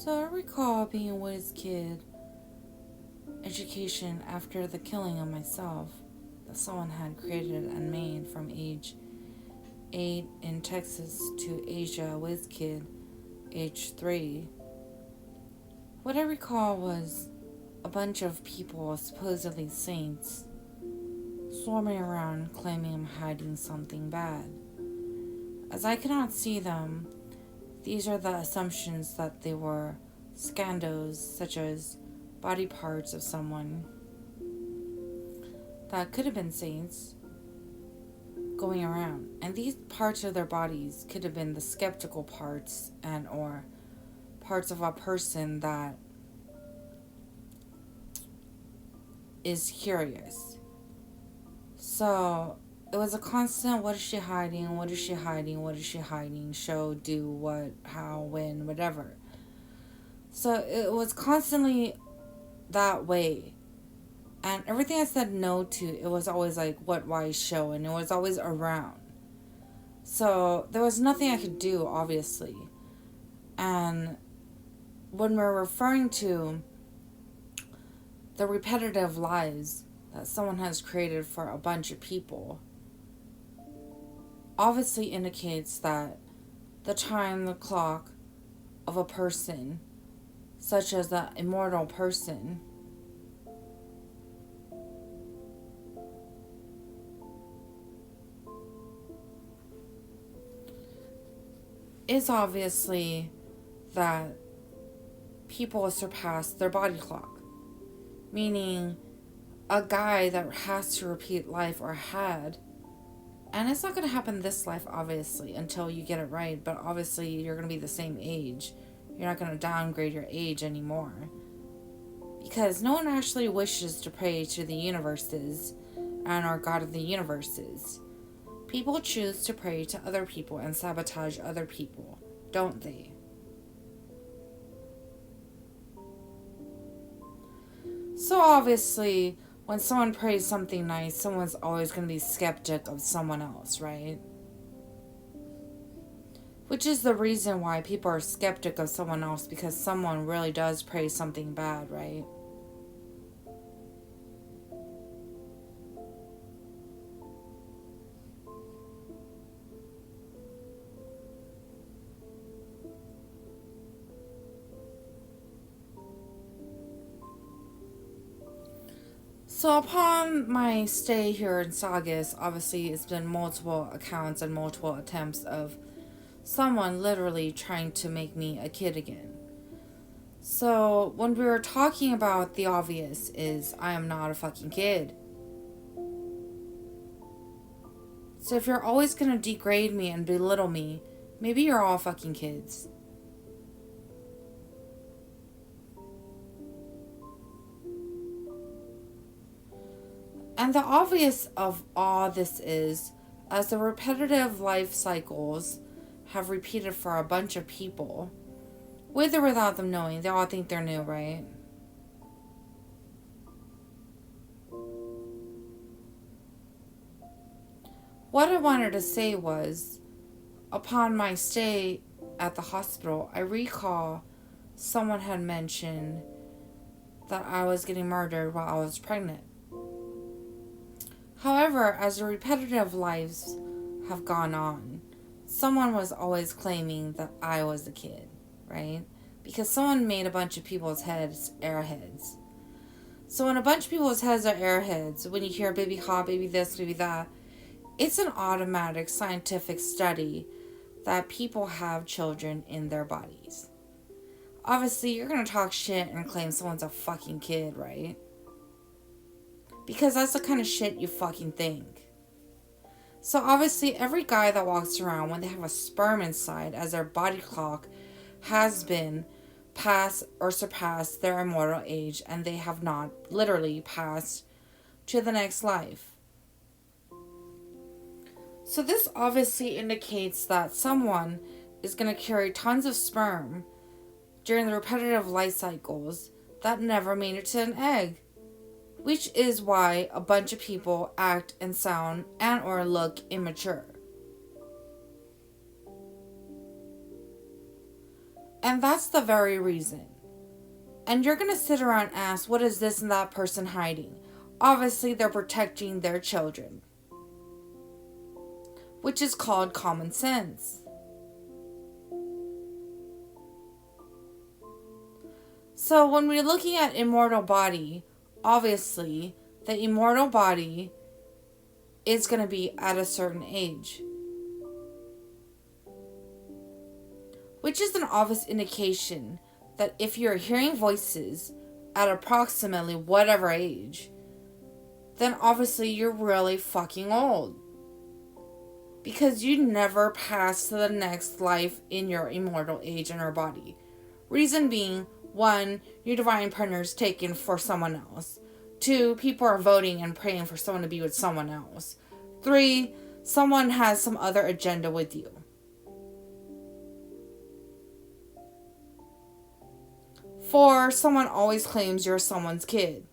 So I recall being a whiz kid education after the killing of myself that someone had created and made from age 8 in Texas to Asia whiz kid age 3. What I recall was a bunch of people, supposedly saints, swarming around claiming I'm hiding something bad. As I cannot see them, these are the assumptions that they were scandos, such as body parts of someone that could have been saints going around. And these parts of their bodies could have been the skeptical parts and or parts of a person that is curious. So it was a constant what is she hiding, what is she hiding, what is she hiding, show, do, what, how, when, whatever. So it was constantly that way. And everything I said no to, it was always like what, why, show, and it was always around. So there was nothing I could do, obviously. And when we're referring to the repetitive lies that someone has created for a bunch of people, obviously indicates that the time, the clock of a person, such as the immortal person, is obviously that people surpass their body clock. Meaning, a guy that has to repeat life or had, and it's not going to happen this life, obviously, until you get it right, but obviously you're going to be the same age. You're not going to downgrade your age anymore. Because no one actually wishes to pray to the universes and our God of the universes. People choose to pray to other people and sabotage other people, don't they? So obviously, when someone prays something nice, someone's always going to be skeptic of someone else, right? Which is the reason why people are skeptic of someone else, because someone really does pray something bad, right? So upon my stay here in Saugus, obviously it's been multiple accounts and multiple attempts of someone literally trying to make me a kid again. So when we were talking about the obvious is I am not a fucking kid. So if you're always gonna degrade me and belittle me, maybe you're all fucking kids. And the obvious of all this is, as the repetitive life cycles have repeated for a bunch of people, with or without them knowing, they all think they're new, right? What I wanted to say was, upon my stay at the hospital, I recall someone had mentioned that I was getting murdered while I was pregnant. However, as the repetitive lives have gone on, someone was always claiming that I was the kid, right? Because someone made a bunch of people's heads airheads. So when a bunch of people's heads are airheads, when you hear baby hot, baby this, baby that, it's an automatic scientific study that people have children in their bodies. Obviously, you're going to talk shit and claim someone's a fucking kid, right? Because that's the kind of shit you fucking think. So obviously, every guy that walks around when they have a sperm inside, as their body clock has been past or surpassed their immortal age, and they have not literally passed to the next life. So this obviously indicates that someone is going to carry tons of sperm during the repetitive life cycles that never made it to an egg. Which is why a bunch of people act and sound and or look immature. And that's the very reason. And you're going to sit around and ask, what is this and that person hiding? Obviously, they're protecting their children, which is called common sense. So when we're looking at immortal body, obviously, the immortal body is going to be at a certain age, which is an obvious indication that if you're hearing voices at approximately whatever age, then obviously you're really fucking old. Because you never pass to the next life in your immortal age in our body. Reason being, 1, your divine partner is taken for someone else. 2, people are voting and praying for someone to be with someone else. 3, someone has some other agenda with you. 4, someone always claims you're someone's kid.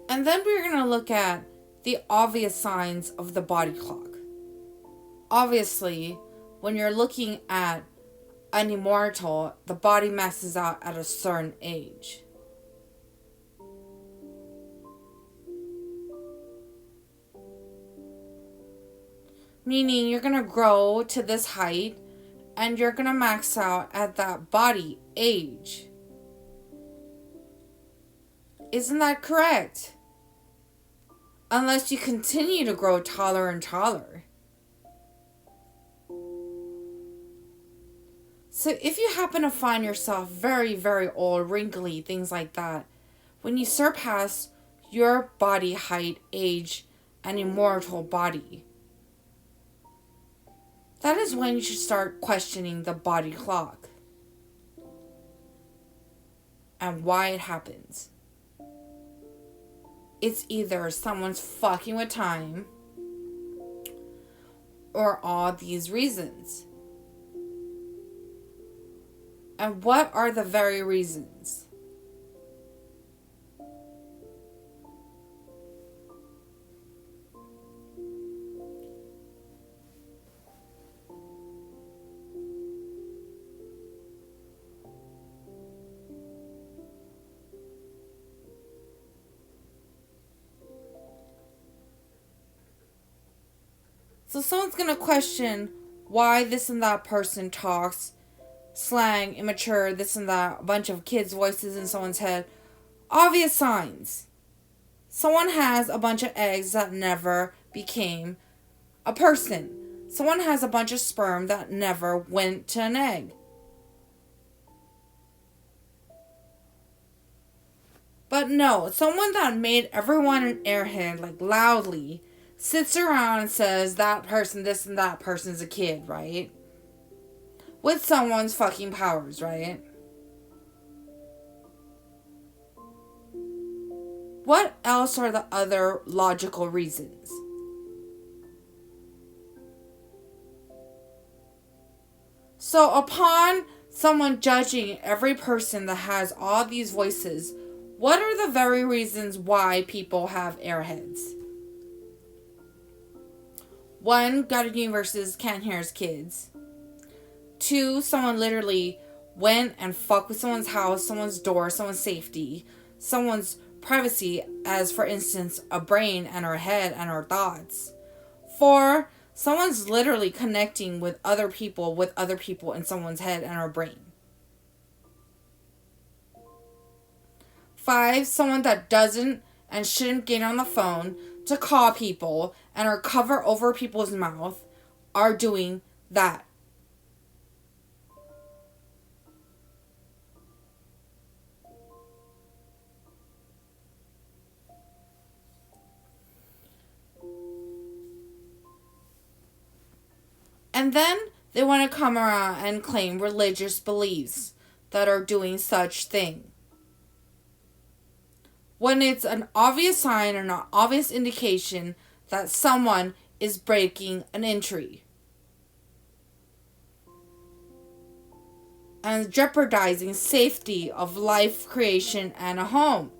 And then we're going to look at the obvious signs of the body clock. Obviously, when you're looking at an immortal, the body messes out at a certain age. Meaning you're going to grow to this height and you're going to max out at that body age. Isn't that correct? Unless you continue to grow taller and taller. So if you happen to find yourself very, very old, wrinkly, things like that, when you surpass your body height, age, and immortal body, that is when you should start questioning the body clock and why it happens. It's either someone's fucking with time or all these reasons. And what are the very reasons? So someone's going to question why this and that person talks slang, immature, this and that, a bunch of kids' voices in someone's head. Obvious signs. Someone has a bunch of eggs that never became a person. Someone has a bunch of sperm that never went to an egg. But no, someone that made everyone an airhead, like loudly, sits around and says that person, this and that person's a kid, right? With someone's fucking powers, right? What else are the other logical reasons? So upon someone judging every person that has all these voices, what are the very reasons why people have airheads? 1, God of the Universes can't hear his kids. 2, someone literally went and fucked with someone's house, someone's door, someone's safety, someone's privacy, as for instance, a brain and our head and our thoughts. 4, someone's literally connecting with other people in someone's head and our brain. 5, someone that doesn't and shouldn't get on the phone to call people and or cover over people's mouth are doing that. And then they want to come around and claim religious beliefs that are doing such thing. When it's an obvious sign or an obvious indication that someone is breaking an entry and jeopardizing safety of life creation and a home.